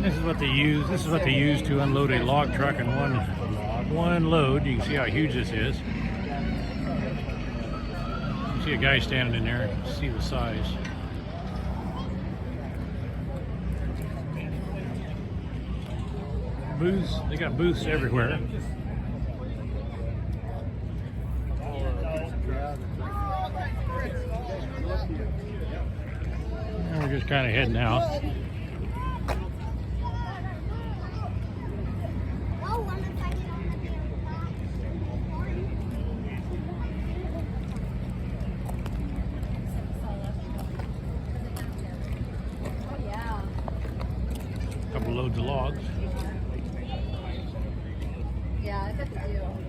This is what they use. This is what they use to unload a log truck in one load. You can see how huge this is. You see a guy standing in there. See the size. Booths. They got booths everywhere. And we're just kind of heading out. Couple loads of logs. Yeah, I bet they do.